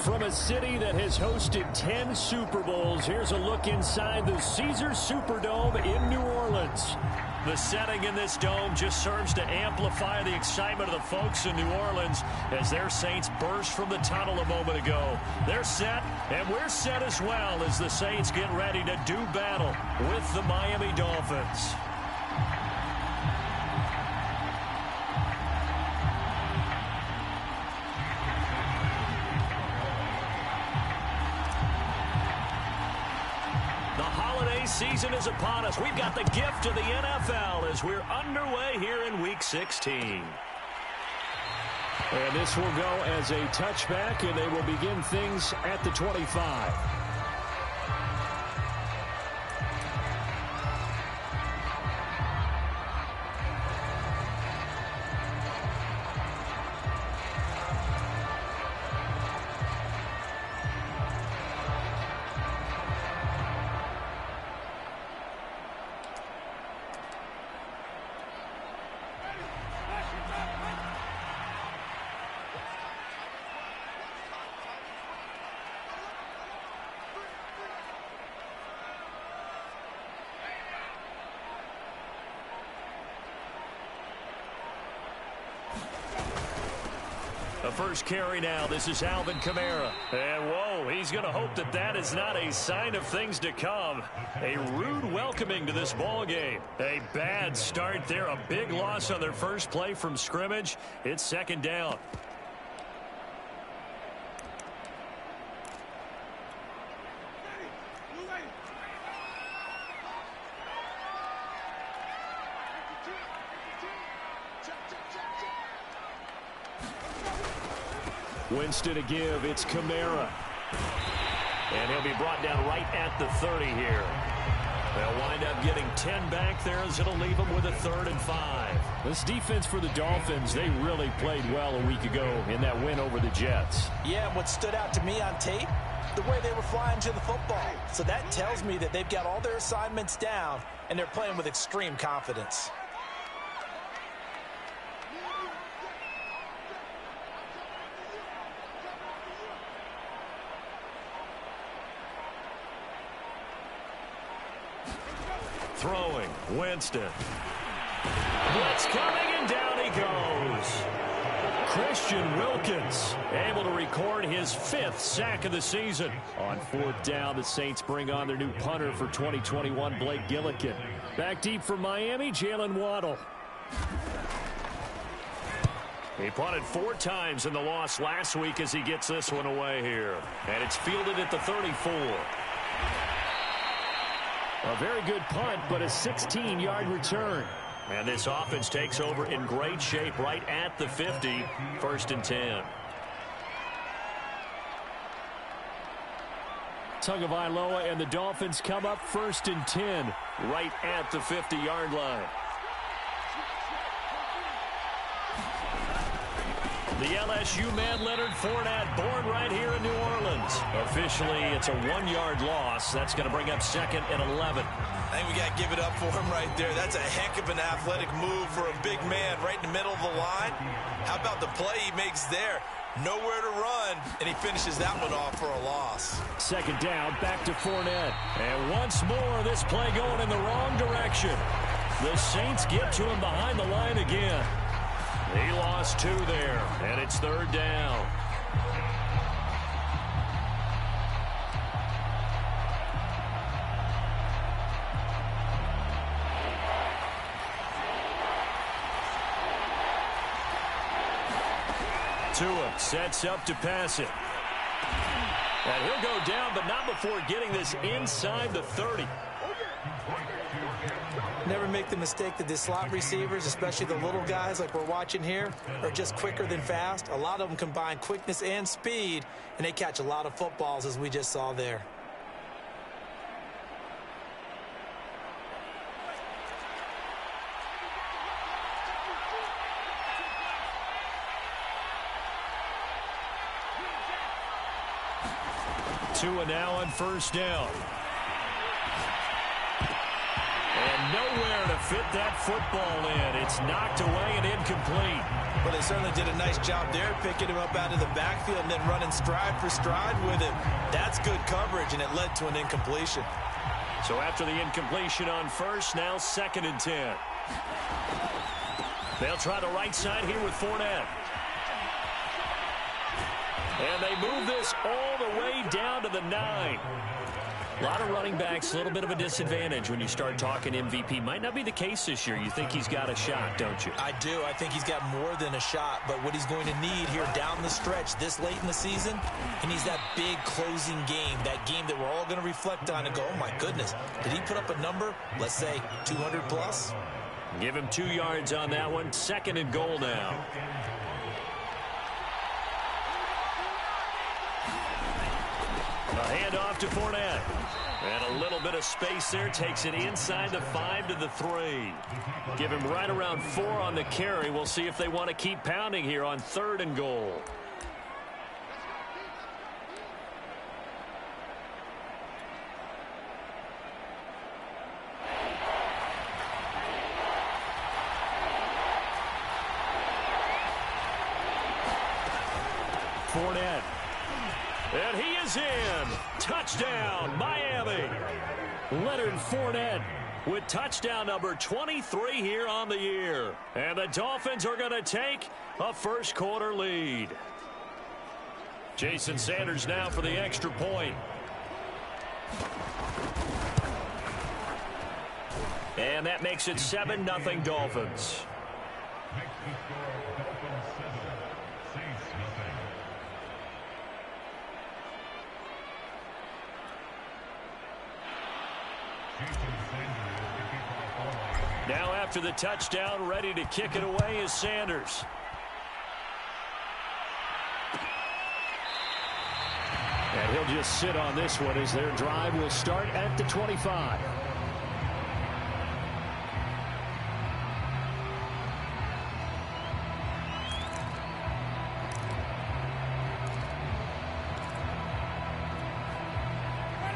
From a city that has hosted 10 Super Bowls, here's a look inside the Caesars Superdome in New Orleans. The setting in this dome just serves to amplify the excitement of the folks in New Orleans as their Saints burst from the tunnel a moment ago. They're set, and we're set as well as the Saints get ready to do battle with the Miami Dolphins. Season is upon us. We've got the gift of the NFL as we're underway here in Week 16. And this will go as a touchback, and they will begin things at the 25. The first carry now. This is Alvin Kamara. And, whoa, he's going to hope that that is not a sign of things to come. A rude welcoming to this ball game. A bad start there. A big loss on their first play from scrimmage. It's second down. Winston to give. It's Kamara. And he'll be brought down right at the 30 here. They'll wind up getting 10 back there as it'll leave them with a 3rd and 5. This defense for the Dolphins, they really played well a week ago in that win over the Jets. Yeah, what stood out to me on tape, the way they were flying to the football. So that tells me that they've got all their assignments down, and they're playing with extreme confidence. Throwing, Winston. Blitz coming, and down he goes. Christian Wilkins able to record his 5th sack of the season. On 4th down, the Saints bring on their new punter for 2021, Blake Gillikin. Back deep for Miami, Jalen Waddle. He punted 4 times in the loss last week as he gets this one away here. And it's fielded at the 34. A very good punt, but a 16-yard return. And this offense takes over in great shape right at the 50, 1st and 10. Tagovailoa and the Dolphins come up 1st and 10, right at the 50-yard line. The LSU man Leonard Fournette, born right here in New Orleans. Officially, it's a 1-yard loss. That's going to bring up 2nd and 11. I think we got to give it up for him right there. That's a heck of an athletic move for a big man right in the middle of the line. How about the play he makes there? Nowhere to run, and he finishes that one off for a loss. 2nd down, back to Fournette. And once more, this play going in the wrong direction. The Saints get to him behind the line again. He lost 2 there, and it's 3rd down. Tua sets up to pass it. And he'll go down, but not before getting this inside the 30. Never make the mistake that the slot receivers, especially the little guys like we're watching here, are just quicker than fast. A lot of them combine quickness and speed, and they catch a lot of footballs, as we just saw there. Tua now on 1st down. And nowhere to fit that football in. It's knocked away and incomplete. Well, they certainly did a nice job there, picking him up out of the backfield and then running stride for stride with him. That's good coverage, and it led to an incompletion. So after the incompletion on first, now 2nd and 10. They'll try the right side here with Fournette. And they move this all the way down to the 9. A lot of running backs, a little bit of a disadvantage when you start talking MVP. Might not be the case this year. You think he's got a shot, don't you? I do. I think he's got more than a shot. But what he's going to need here down the stretch this late in the season, he needs that big closing game, that game that we're all going to reflect on and go, oh, my goodness, did he put up a number, let's say, 200 plus? Give him 2 yards on that one. 2nd and goal now. A handoff to Fournette. And a little bit of space there. Takes it inside the 5 to the 3. Give him right around 4 on the carry. We'll see if they want to keep pounding here on 3rd and goal. Fournette. And he is in. Touchdown, Miami. Leonard Fournette with touchdown number 23 here on the year. And the Dolphins are going to take a first-quarter lead. Jason Sanders now for the extra point. And that makes it 7-0 Dolphins. Now after the touchdown, ready to kick it away is Sanders. And he'll just sit on this one as their drive will start at the 25.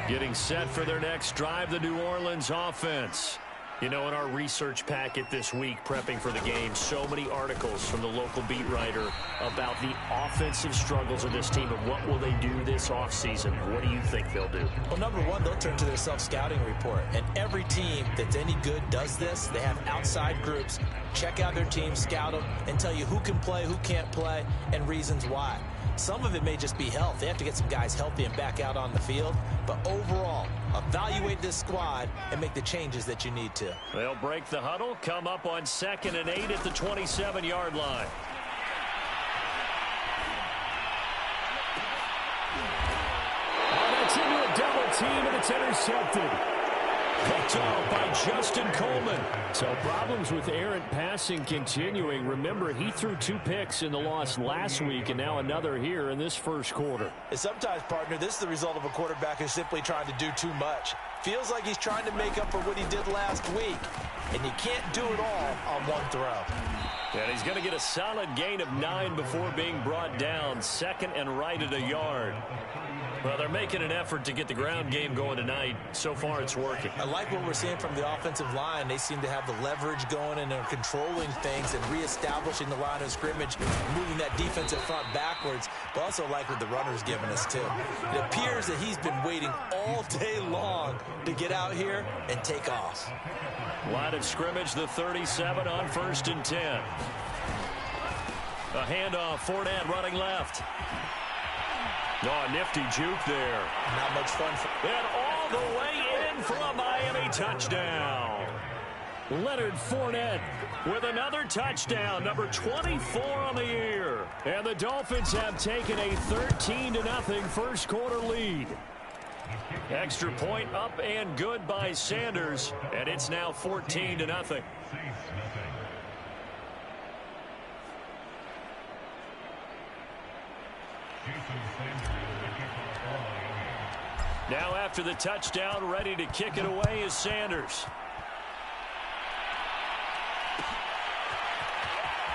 Getting set for their next drive, the New Orleans offense. You know, in our research packet this week, prepping for the game, so many articles from the local beat writer about the offensive struggles of this team and what will they do this offseason. What do you think they'll do? Well, number one, they'll turn to their self-scouting report. And every team that's any good does this. They have outside groups, check out their team, scout them, and tell you who can play, who can't play, and reasons why. Some of it may just be health. They have to get some guys healthy and back out on the field. But overall, evaluate this squad and make the changes that you need to. They'll break the huddle, come up on 2nd and 8 at the 27-yard line. Oh, that's into a double team, and it's intercepted. Picked off by Justin Coleman. So problems with errant passing continuing. Remember, he threw 2 picks in the loss last week, and now another here in this first quarter. And sometimes, partner, this is the result of a quarterback who's simply trying to do too much. Feels like he's trying to make up for what he did last week. And you can't do it all on one throw. And he's going to get a solid gain of 9 before being brought down. 2nd and right at a yard. Well, they're making an effort to get the ground game going tonight. So far, it's working. I like what we're seeing from the offensive line. They seem to have the leverage going, and they're controlling things and reestablishing the line of scrimmage, moving that defensive front backwards, but also like what the runner's giving us, too. It appears that he's been waiting all day long to get out here and take off. Line of scrimmage, the 37 on 1st and 10. A handoff, Fournette running left. Oh, a nifty juke there. Not much fun. And all the way in for a Miami touchdown. Leonard Fournette with another touchdown, number 24 on the year. And the Dolphins have taken a 13-0 first quarter lead. Extra point up and good by Sanders, and it's now 14-0. Now after the touchdown, ready to kick it away is Sanders.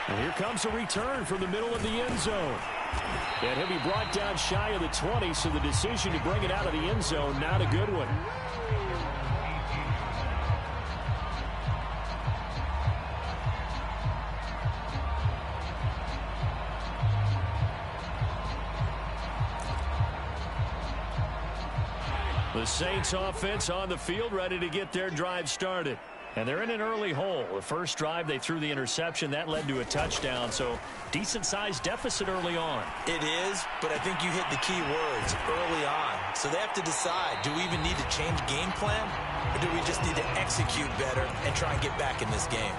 And here comes a return from the middle of the end zone. And he'll be brought down shy of the 20, so the decision to bring it out of the end zone, not a good one. The Saints offense on the field, ready to get their drive started. And they're in an early hole. The first drive, they threw the interception. That led to a touchdown, so decent-sized deficit early on. It is, but I think you hit the key words, early on. So they have to decide, do we even need to change game plan, or do we just need to execute better and try and get back in this game?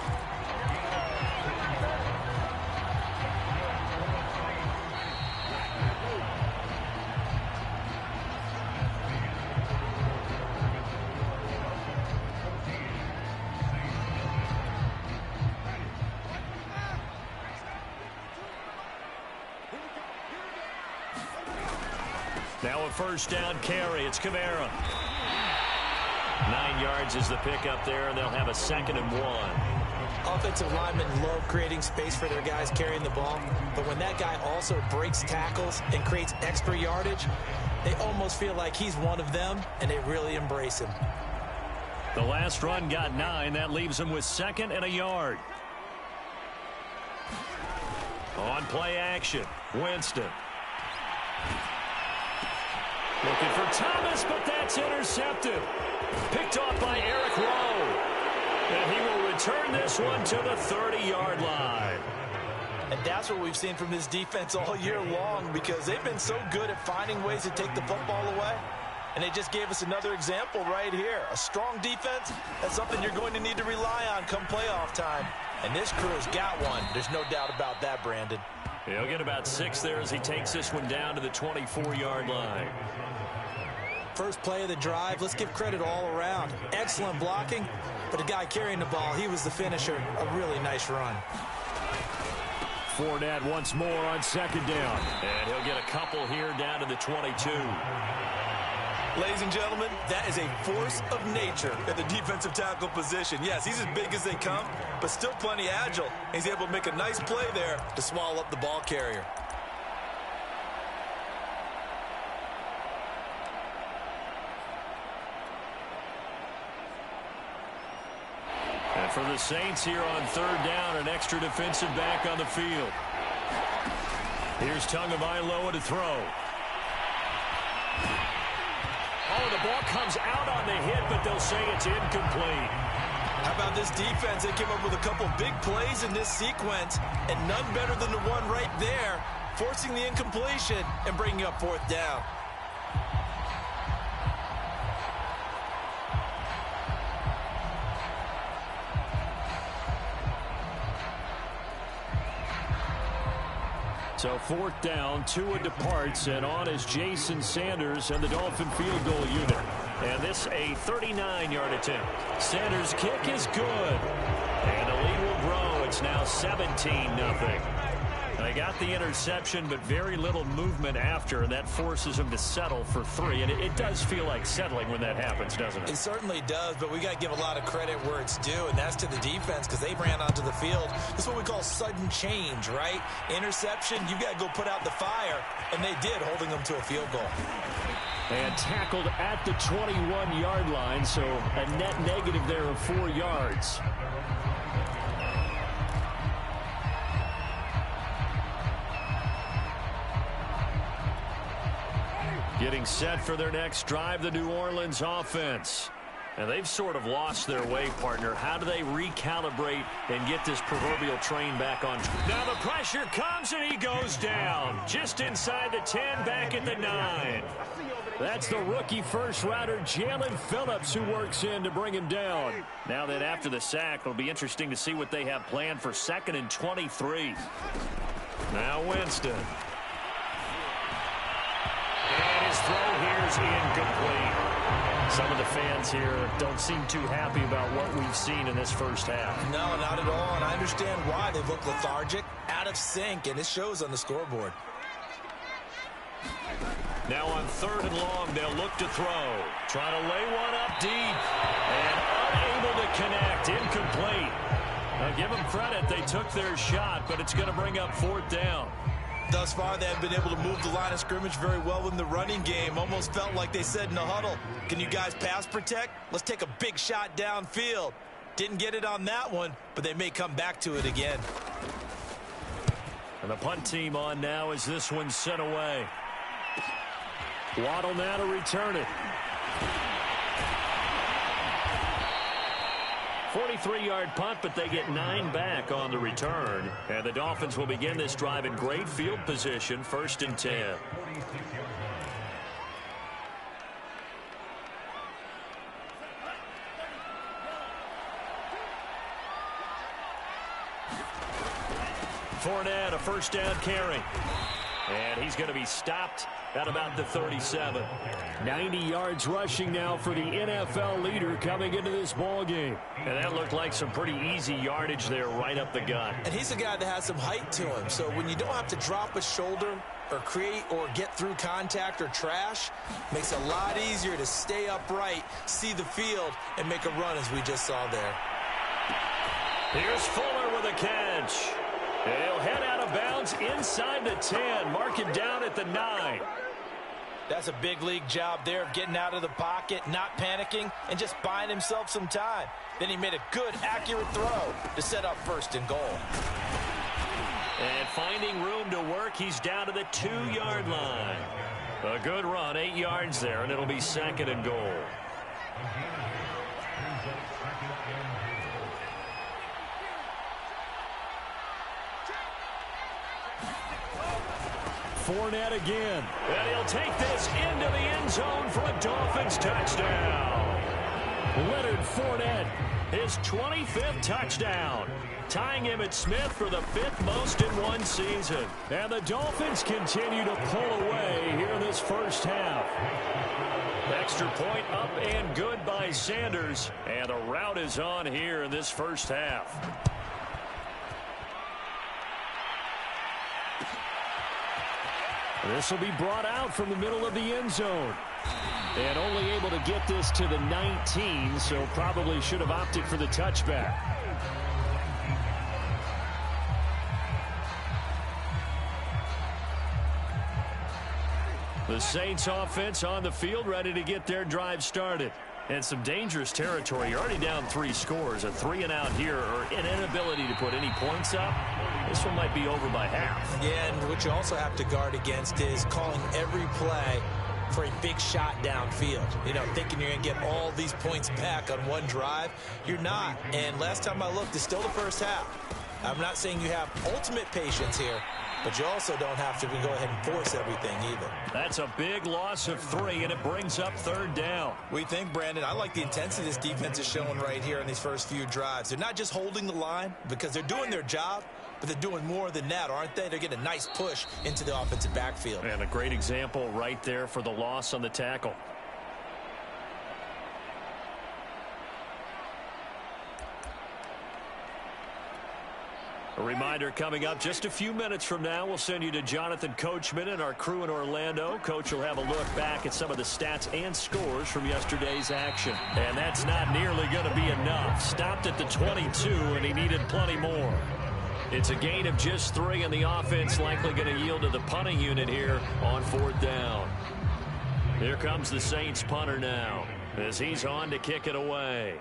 Now a first down carry. It's Kamara. 9 yards is the pickup there, and they'll have a 2nd and 1. Offensive linemen love creating space for their guys carrying the ball, but when that guy also breaks tackles and creates extra yardage, they almost feel like he's one of them, and they really embrace him. The last run got 9. That leaves them with 2nd and a yard. On play action, Winston. Looking for Thomas, but that's intercepted. Picked off by Eric Rowe. And he will return this one to the 30-yard line. And that's what we've seen from this defense all year long, because they've been so good at finding ways to take the football away. And they just gave us another example right here. A strong defense, that's something you're going to need to rely on come playoff time. And this crew's got one. There's no doubt about that, Brandon. He'll get about 6 there as he takes this one down to the 24-yard line. First play of the drive, let's give credit all around. Excellent blocking, but the guy carrying the ball, he was the finisher. A really nice run. Fournette once more on 2nd down. And he'll get a couple here down to the 22. Ladies and gentlemen, that is a force of nature at the defensive tackle position. Yes, he's as big as they come, but still plenty agile. He's able to make a nice play there to swallow up the ball carrier. And for the Saints here on 3rd down, an extra defensive back on the field. Here's Tagovailoa to throw. Oh, the ball comes out on the hit, but they'll say it's incomplete. How about this defense? They came up with a couple big plays in this sequence, and none better than the one right there, forcing the incompletion and bringing up 4th down. So 4th down, Tua departs, and on is Jason Sanders and the Dolphin field goal unit. And this a 39-yard attempt. Sanders' kick is good. And the lead will grow. It's now 17-0. They got the interception, but very little movement after, and that forces them to settle for 3. And it does feel like settling when that happens, doesn't it? It certainly does, but we got to give a lot of credit where it's due, and that's to the defense, because they ran onto the field. This is what we call sudden change, right? Interception, you got to go put out the fire, and they did, holding them to a field goal. And tackled at the 21-yard line, so a net negative there of 4 yards. Getting set for their next drive, the New Orleans offense. And they've sort of lost their way, partner. How do they recalibrate and get this proverbial train back on track? Now the pressure comes and he goes down. Just inside the 10, back at the 9. That's the rookie first-rounder, Jalen Phillips, who works in to bring him down. Now that after the sack, it'll be interesting to see what they have planned for 2nd and 23. Now Winston. And his throw here is incomplete. Some of the fans here don't seem too happy about what we've seen in this first half. No, not at all, and I understand why. They look lethargic, out of sync, and it shows on the scoreboard. Now on 3rd and long, they'll look to throw. Trying to lay one up deep. And unable to connect. Incomplete. Now give them credit. They took their shot, but it's going to bring up 4th down. Thus far, they have been able to move the line of scrimmage very well in the running game. Almost felt like they said in the huddle, can you guys pass protect? Let's take a big shot downfield. Didn't get it on that one, but they may come back to it again. And the punt team on now as this one's sent away. Waddle now to return it. 43-yard punt, but they get 9 back on the return. And the Dolphins will begin this drive in great field position, 1st and 10. Fournette, a first down carry. And he's going to be stopped at about the 37. 90 yards rushing now for the NFL leader coming into this ball game. And that looked like some pretty easy yardage there right up the gut. And he's a guy that has some height to him. So when you don't have to drop a shoulder or create or get through contact or trash, makes it a lot easier to stay upright, see the field, and make a run as we just saw there. Here's Fuller with a catch. He'll head out of bounds inside the 10. Mark him down at the 9. That's a big league job there of getting out of the pocket, not panicking, and just buying himself some time. Then he made a good, accurate throw to set up 1st and goal. And finding room to work, he's down to the 2-yard line. A good run, 8 yards there, and it'll be 2nd and goal. Fournette again. And he'll take this into the end zone for a Dolphins touchdown. Leonard Fournette, his 25th touchdown, tying Emmitt Smith for the 5th most in one season. And the Dolphins continue to pull away here in this first half. Extra point up and good by Sanders. And the route is on here in this first half. This will be brought out from the middle of the end zone. And only able to get this to the 19, so probably should have opted for the touchback. The Saints offense on the field, ready to get their drive started. And some dangerous territory. You're already down 3 scores. A 3-and-out here, or an inability to put any points up. This one might be over by half. Yeah, and what you also have to guard against is calling every play for a big shot downfield. You know, thinking you're going to get all these points back on one drive. You're not. And last time I looked, it's still the first half. I'm not saying you have ultimate patience here, but you also don't have to go ahead and force everything either. That's a big loss of 3, and it brings up 3rd down. We think, Brandon, I like the intensity this defense is showing right here in these first few drives. They're not just holding the line because they're doing their job, but they're doing more than that, aren't they? They're getting a nice push into the offensive backfield. And a great example right there for the loss on the tackle. A reminder coming up just a few minutes from now, we'll send you to Jonathan Coachman and our crew in Orlando. Coach will have a look back at some of the stats and scores from yesterday's action. And that's not nearly going to be enough. Stopped at the 22, and he needed plenty more. It's a gain of just 3, and the offense likely going to yield to the punting unit here on 4th down. Here comes the Saints punter now as he's on to kick it away.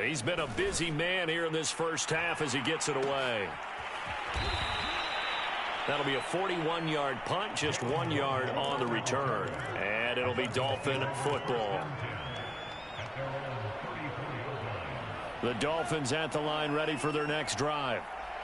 He's been a busy man here in this first half as he gets it away. That'll be a 41-yard punt, just 1 yard on the return. And it'll be Dolphin football. The Dolphins at the line ready for their next drive.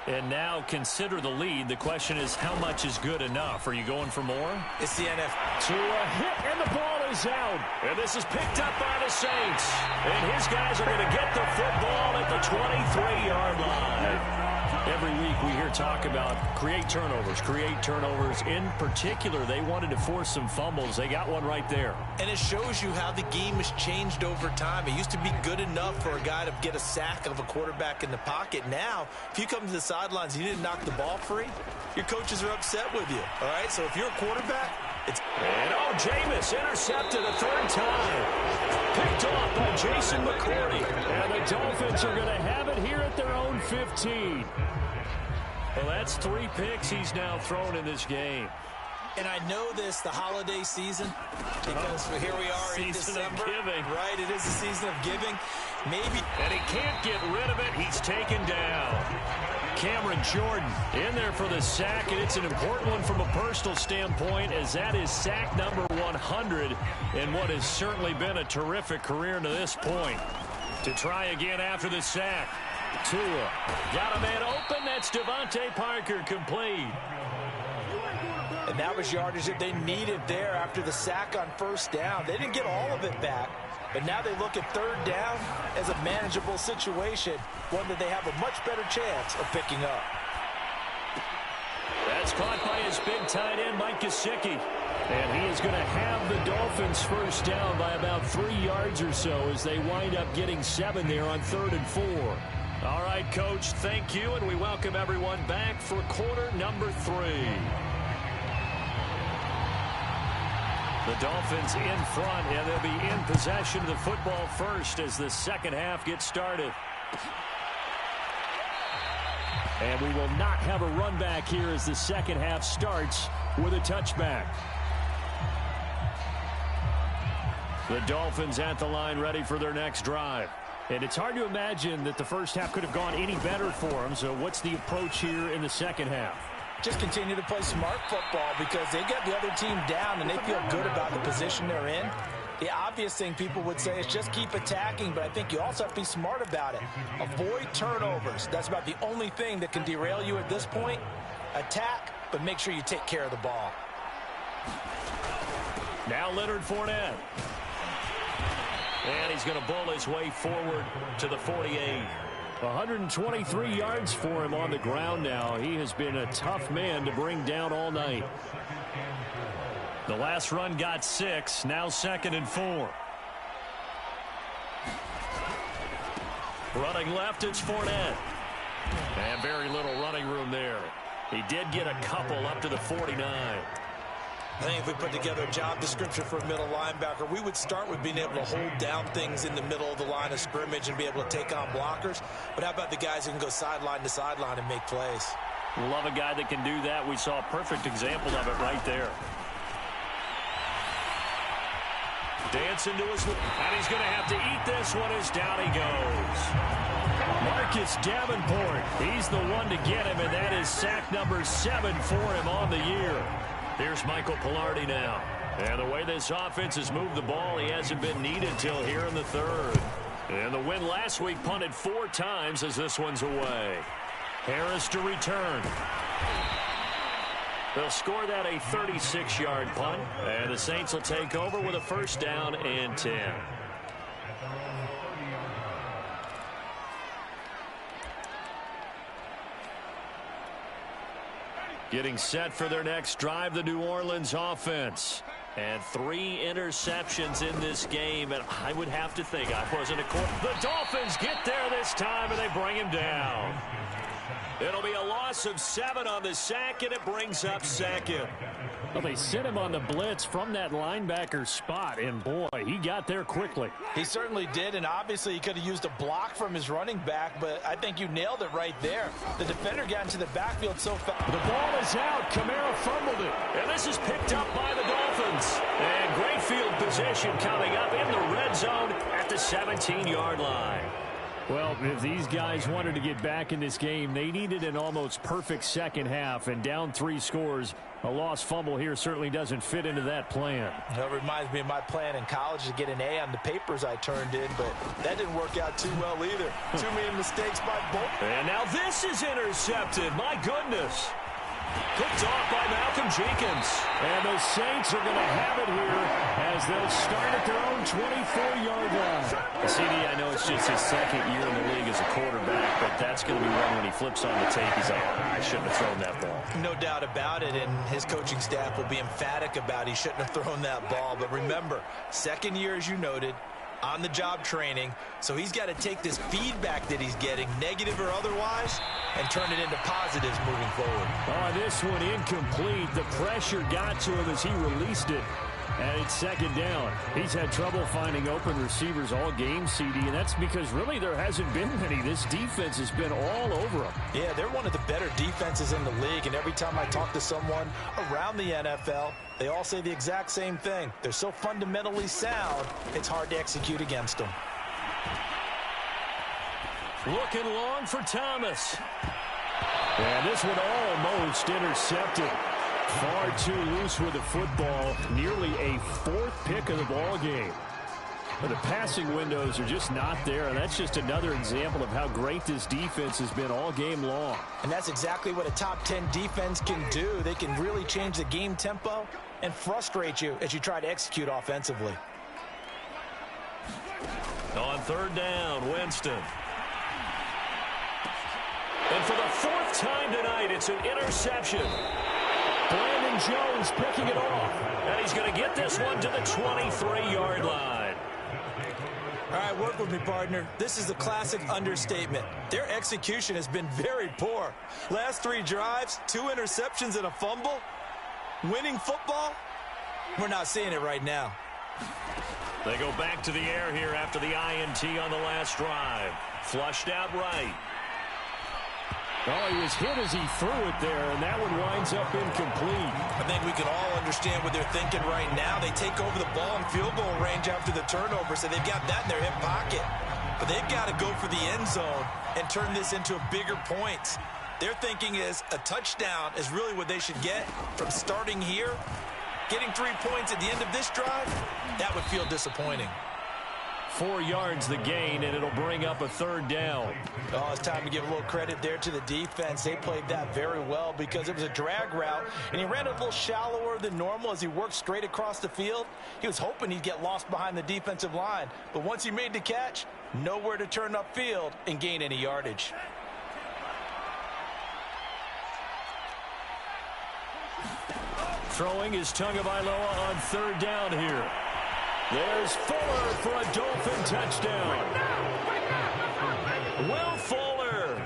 And now consider the lead. The question is, how much is good enough? Are you going for more? It's the NFL. To a hit, and the ball is out. And this is picked up by the Saints. And his guys are going to get the football at the 23-yard line. Every week we hear talk about create turnovers. In particular, they wanted to force some fumbles. They got one right there. And it shows you how the game has changed over time. It used to be good enough for a guy to get a sack of a quarterback in the pocket. Now, if you come to the sidelines and you didn't knock the ball free, your coaches are upset with you. All right, so if you're a quarterback, it's... And Jameis intercepted a 3rd time. Picked off by Jason McCourty. And the Dolphins are going to have it here at their own 15. Well, that's 3 picks he's now thrown in this game. And I know this, the holiday season, because here we are in December. Right, it is the season of giving. Maybe. And he can't get rid of it. He's taken down. Cameron Jordan in there for the sack, and it's an important one from a personal standpoint, as that is sack number 100 in what has certainly been a terrific career to this point. To try again after the sack. Tua got a man open. That's Devontae Parker, complete. And that was yardage that they needed there after the sack on first down. They didn't get all of it back, but now they look at third down as a manageable situation, one that they have a much better chance of picking up. That's caught by his big tight end, Mike Gesicki. And he is going to have the Dolphins first down by about 3 yards or so as they wind up getting 7 there on 3rd and 4. All right, Coach, thank you, and we welcome everyone back for quarter number 3. The Dolphins in front, and they'll be in possession of the football first as the second half gets started. And we will not have a run back here as the second half starts with a touchback. The Dolphins at the line ready for their next drive. And it's hard to imagine that the first half could have gone any better for them. So what's the approach here in the second half? Just continue to play smart football because they get the other team down and they feel good about the position they're in. The obvious thing people would say is just keep attacking, but I think you also have to be smart about it. Avoid turnovers. That's about the only thing that can derail you at this point. Attack, but make sure you take care of the ball. Now Leonard Fournette. And he's going to bull his way forward to the 48. 123 yards for him on the ground now. He has been a tough man to bring down all night. The last run got 6. Now 2nd and 4. Running left, it's Fournette. And very little running room there. He did get a couple up to the 49. I think if we put together a job description for a middle linebacker, we would start with being able to hold down things in the middle of the line of scrimmage and be able to take on blockers. But how about the guys who can go sideline to sideline and make plays? Love a guy that can do that. We saw a perfect example of it right there. Dancing to his, and he's going to have to eat this one as down he goes. Marcus Davenport, he's the one to get him, and that is sack number 7 for him on the year. Here's Michael Palardy now. And the way this offense has moved the ball, he hasn't been needed till here in the 3rd. And the win last week punted 4 times as this one's away. Harris to return. They'll score that a 36-yard punt, and the Saints will take over with a first down and 10. Getting set for their next drive, the New Orleans offense. And 3 interceptions in this game, and I would have to think I wasn't a quarter. The Dolphins get there this time, and they bring him down. It'll be a loss of 7 on the sack, and it brings up 2nd. Well, they sent him on the blitz from that linebacker spot, and boy, he got there quickly. He certainly did, and obviously he could have used a block from his running back, but I think you nailed it right there. The defender got into the backfield so fast. The ball is out. Kamara fumbled it. And this is picked up by the Dolphins. And great field position coming up in the red zone at the 17-yard line. Well, if these guys wanted to get back in this game, they needed an almost perfect second half, and down 3 scores. A lost fumble here certainly doesn't fit into that plan. That reminds me of my plan in college to get an A on the papers I turned in, but that didn't work out too well either. Too many mistakes by both. And now this is intercepted. My goodness. Picked off by Malcolm Jenkins. And the Saints are going to have it here as they'll start at their own 24-yard line. CD, I know it's just his 2nd year in the league as a quarterback, but that's going to be one when he flips on the tape. He's like, I shouldn't have thrown that ball. No doubt about it, and his coaching staff will be emphatic about he shouldn't have thrown that ball. But remember, 2nd year, as you noted, on-the-job training, so he's got to take this feedback that he's getting, negative or otherwise, and turn it into positives moving forward. Oh, this one incomplete. The pressure got to him as he released it. And it's second down. He's had trouble finding open receivers all game, CD, and that's because really there hasn't been many. This defense has been all over them. Yeah, they're one of the better defenses in the league, and every time I talk to someone around the NFL, they all say the exact same thing. They're so fundamentally sound, it's hard to execute against them. Looking long for Thomas. And this one almost intercepted. Far too loose with the football. Nearly a fourth pick of the ball game. But the passing windows are just not there, and that's just another example of how great this defense has been all game long. And that's exactly what a top 10 defense can do. They can really change the game tempo and frustrate you as you try to execute offensively. On third down, Winston. And for the fourth time tonight, it's an interception. Brandon Jones picking it off. And he's going to get this one to the 23-yard line. All right, work with me, partner. This is a classic understatement. Their execution has been very poor. Last 3 drives, 2 interceptions and a fumble. Winning football? We're not seeing it right now. They go back to the air here after the INT on the last drive. Flushed out right. Oh, he was hit as he threw it there, and that one winds up incomplete. I think we can all understand what they're thinking right now. They take over the ball in field goal range after the turnover, so they've got that in their hip pocket. But they've got to go for the end zone and turn this into a bigger points. Their thinking is a touchdown is really what they should get from starting here. Getting 3 points at the end of this drive, that would feel disappointing. 4 yards the gain, and it'll bring up a third down. Oh, it's time to give a little credit there to the defense. They played that very well because it was a drag route, and he ran a little shallower than normal as he worked straight across the field. He was hoping he'd get lost behind the defensive line, but once he made the catch, nowhere to turn upfield and gain any yardage. Throwing is Tagovailoa on third down here. There's Fuller for a Dolphin touchdown. Will Fuller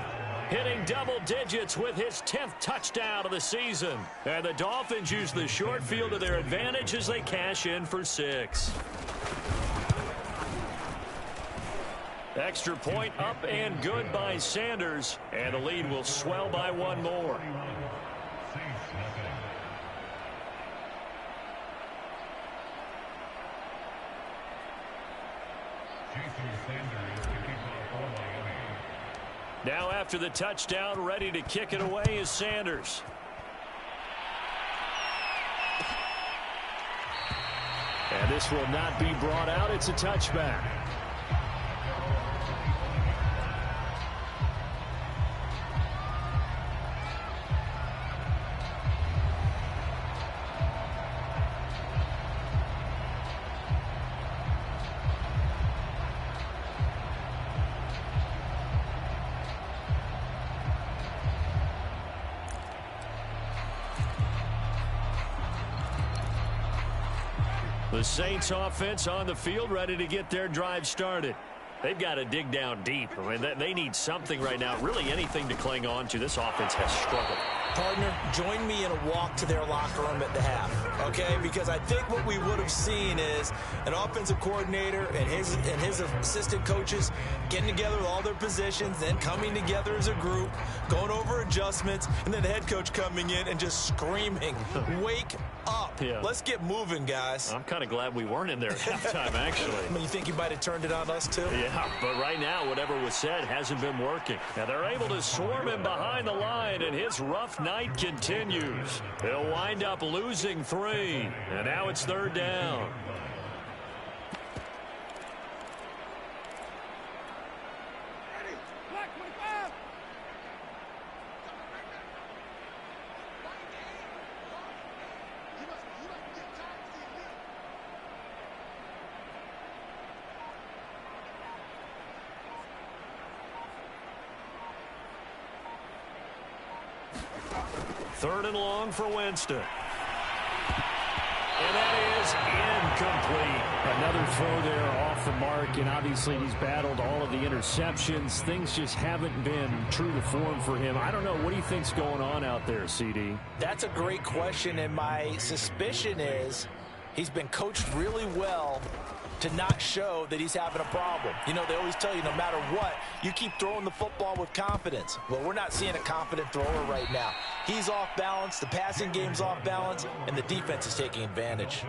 hitting double digits with his 10th touchdown of the season. And the Dolphins use the short field to their advantage as they cash in for 6. Extra point up and good by Sanders. And the lead will swell by 1 more. Now after the touchdown, ready to kick it away is Sanders. And this will not be brought out. It's a touchback. The Saints offense on the field ready to get their drive started. They've got to dig down deep. I mean, they need something right now, really anything to cling on to. This offense has struggled. Partner, join me in a walk to their locker room at the half, okay? Because I think what we would have seen is an offensive coordinator and his assistant coaches getting together with all their positions, then coming together as a group, going over adjustments, and then the head coach coming in and just screaming, wake up. Yeah. Let's get moving, guys. I'm kind of glad we weren't in there at halftime, actually. I mean, you think you might have turned it on us, too? Yeah, but right now, whatever was said hasn't been working. Now, they're able to swarm him behind the line, and his rough night continues. They'll wind up losing 3, and now it's third down. Third and long for Winston. And that is incomplete. Another throw there off the mark, and obviously he's battled all of the interceptions. Things just haven't been true to form for him. I don't know. What do you think's going on out there, CD? That's a great question, and my suspicion is He's been coached really well to not show that he's having a problem. You know, they always tell you no matter what, you keep throwing the football with confidence. Well, we're not seeing a confident thrower right now. He's off balance, the passing game's off balance, and the defense is taking advantage.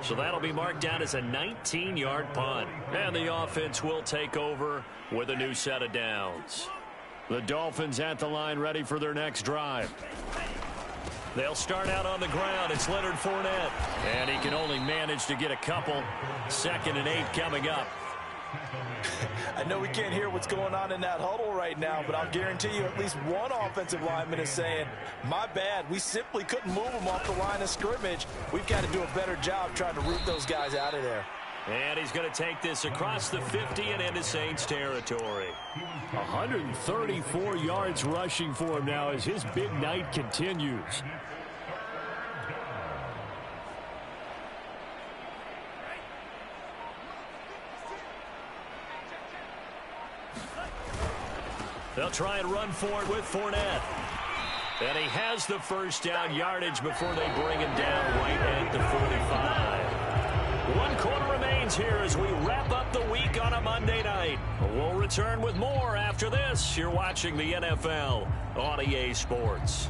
So that'll be marked down as a 19-yard punt. And the offense will take over with a new set of downs. The Dolphins at the line ready for their next drive. They'll start out on the ground. It's Leonard Fournette. And he can only manage to get a couple. 2nd and 8 coming up. I know we can't hear what's going on in that huddle right now, but I'll guarantee you at least one offensive lineman is saying, my bad, we simply couldn't move them off the line of scrimmage. We've got to do a better job trying to root those guys out of there. And he's going to take this across the 50 and into Saints territory. 134 yards rushing for him now as his big night continues. They'll try and run for it with Fournette. And he has the first down yardage before they bring him down right at the 45. 1 quarter remains here as we wrap up the week on a Monday night. We'll return with more after this. You're watching the NFL on EA Sports.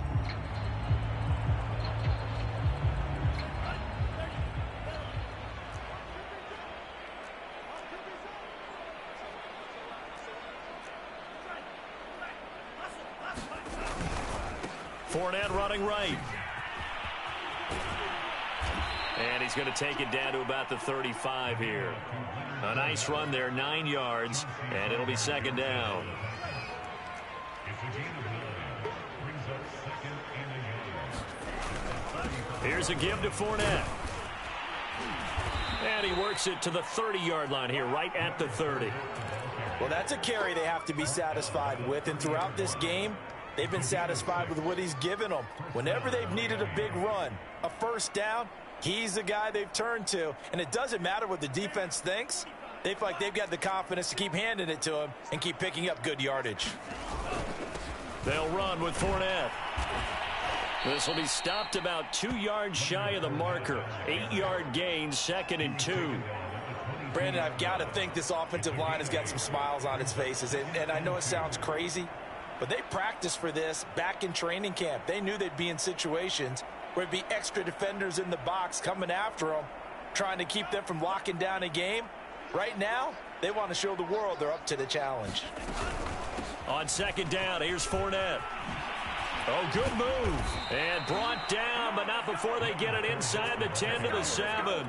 Fournette running right. And he's going to take it down to about the 35 here. A nice run there, 9 yards, and it'll be 2nd down. Here's a give to Fournette. And he works it to the 30-yard line here, right at the 30. Well, that's a carry they have to be satisfied with, and throughout this game, they've been satisfied with what he's given them. Whenever they've needed a big run, a first down, he's the guy they've turned to. And it doesn't matter what the defense thinks. They feel like they've got the confidence to keep handing it to him and keep picking up good yardage. They'll run with Fournette. This will be stopped about 2 yards shy of the marker. 8-yard gain, 2nd and 2. Brandon, I've got to think this offensive line has got some smiles on its faces. And I know it sounds crazy, but they practiced for this back in training camp. They knew they'd be in situations where there'd be extra defenders in the box coming after them, trying to keep them from locking down a game. Right now, they want to show the world they're up to the challenge. On 2nd down, here's Fournette. Oh, good move. And brought down, but not before they get it inside the 10 to the 7.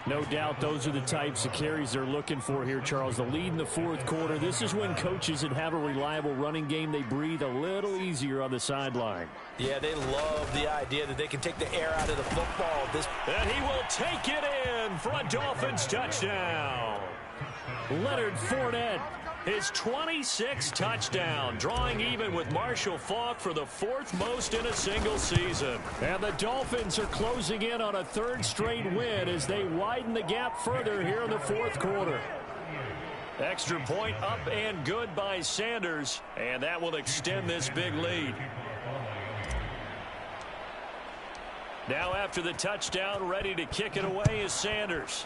No doubt those are the types of carries they're looking for here, Charles. The lead in the 4th quarter. This is when coaches that have a reliable running game, they breathe a little easier on the sideline. Yeah, they love the idea that they can take the air out of the football. And he will take it in for a Dolphins touchdown. Leonard Fournette, his 26th touchdown, drawing even with Marshall Faulk for the 4th most in a single season. And the Dolphins are closing in on a 3rd straight win as they widen the gap further here in the 4th quarter. Extra point up and good by Sanders, and that will extend this big lead. Now after the touchdown, ready to kick it away is Sanders.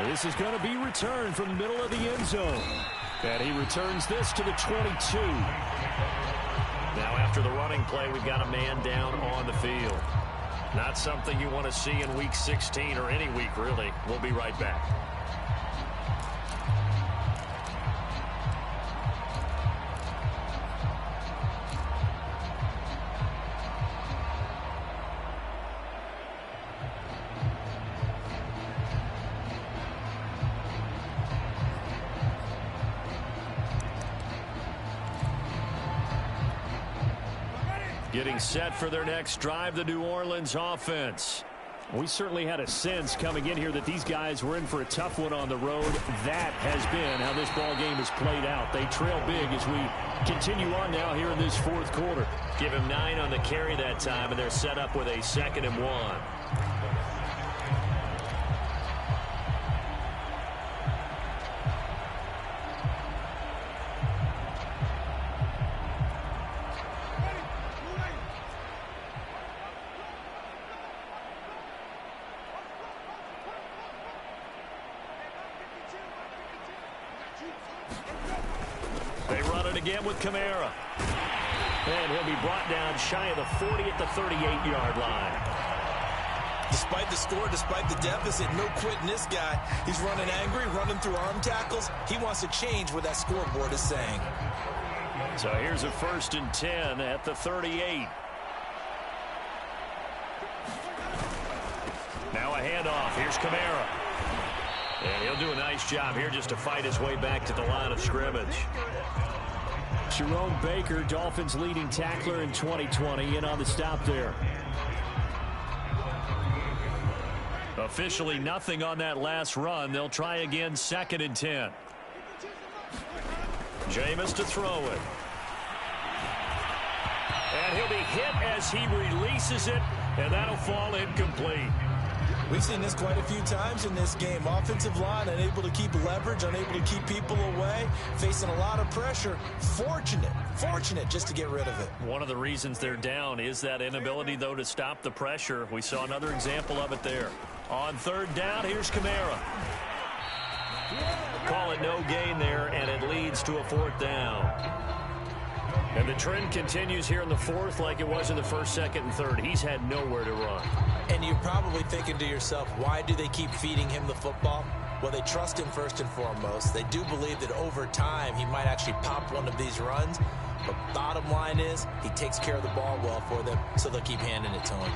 This is going to be returned from the middle of the end zone. And he returns this to the 22. Now after the running play, we've got a man down on the field. Not something you want to see in Week 16 or any week, really. We'll be right back. Getting set for their next drive, the New Orleans offense. We certainly had a sense coming in here that these guys were in for a tough one on the road. That has been how this ball game has played out. They trail big as we continue on now here in this 4th quarter. Give him 9 on the carry that time, and they're set up with a 2nd and 1. again with Kamara. And he'll be brought down shy of the 40 at the 38-yard line. Despite the score, despite the deficit, no quitting this guy. He's running angry, running through arm tackles. He wants to change what that scoreboard is saying. So here's a 1st and 10 at the 38. Now a handoff. Here's Kamara. And he'll do a nice job here just to fight his way back to the line of scrimmage. Jerome Baker, Dolphins leading tackler in 2020, in on the stop there. Officially nothing on that last run. They'll try again, 2nd and 10. Jameis to throw it. And he'll be hit as he releases it, and that'll fall incomplete. We've seen this quite a few times in this game. Offensive line unable to keep leverage, unable to keep people away, facing a lot of pressure. Fortunate just to get rid of it. One of the reasons they're down is that inability, though, to stop the pressure. We saw another example of it there. On 3rd down, here's Kamara. Call it no gain there, and it leads to a 4th down. And the trend continues here in the 4th like it was in the 1st, 2nd, and 3rd. He's had nowhere to run. And you're probably thinking to yourself, why do they keep feeding him the football? Well, they trust him first and foremost. They do believe that over time he might actually pop one of these runs. But bottom line is he takes care of the ball well for them, so they'll keep handing it to him.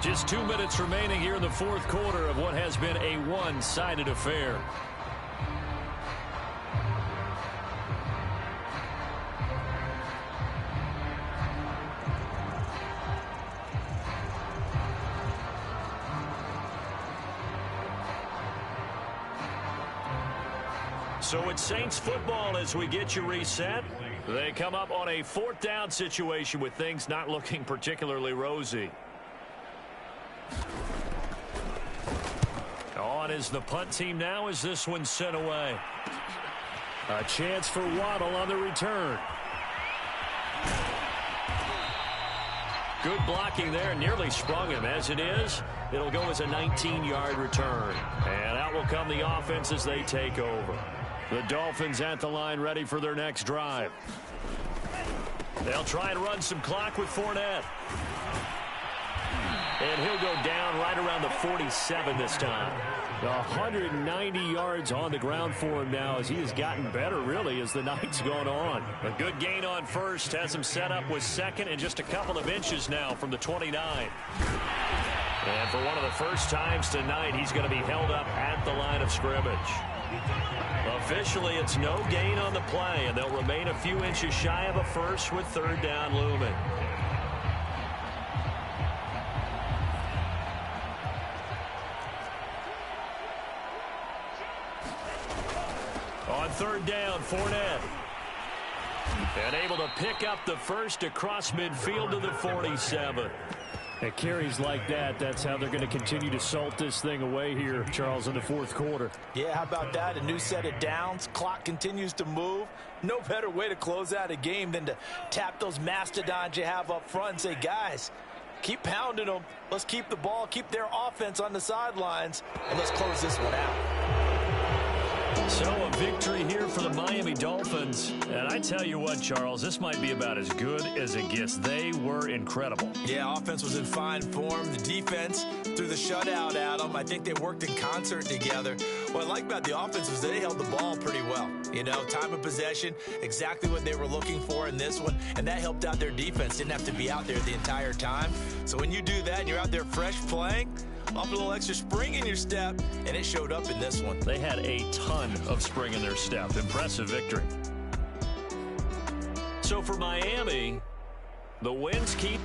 Just 2 minutes remaining here in the 4th quarter of what has been a one-sided affair. So it's Saints football as we get you reset. They come up on a 4th down situation with things not looking particularly rosy. On is the punt team now as this one's sent away. A chance for Waddle on the return. Good blocking there, nearly sprung him. As it is, it'll go as a 19-yard return. And out will come the offense as they take over. The Dolphins at the line ready for their next drive. They'll try and run some clock with Fournette. And he'll go down right around the 47 this time. 190 yards on the ground for him now as he has gotten better, really, as the night's gone on. A good gain on 1st, has him set up with 2nd and just a couple of inches now from the 29. And for one of the first times tonight, he's going to be held up at the line of scrimmage. Officially, it's no gain on the play, and they'll remain a few inches shy of a 1st with 3rd down looming. On 3rd down, Fournette. And able to pick up the 1st across midfield to the 47. At carries like that, that's how they're going to continue to salt this thing away here, Charles, in the 4th quarter. Yeah, how about that? A new set of downs. Clock continues to move. No better way to close out a game than to tap those mastodons you have up front and say, guys, keep pounding them. Let's keep the ball, keep their offense on the sidelines, and let's close this one out. So a victory here for the Miami Dolphins. And I tell you what, Charles, this might be about as good as it gets. They were incredible. Yeah, offense was in fine form. The defense threw the shutout at them. I think they worked in concert together. What I like about the offense was they held the ball pretty well. You know, time of possession, exactly what they were looking for in this one. And that helped out their defense. Didn't have to be out there the entire time. So when you do that and you're out there fresh playing, off a little extra spring in your step, and it showed up in this one. They had a ton of spring in their step. Impressive victory. So for Miami, the wins keep...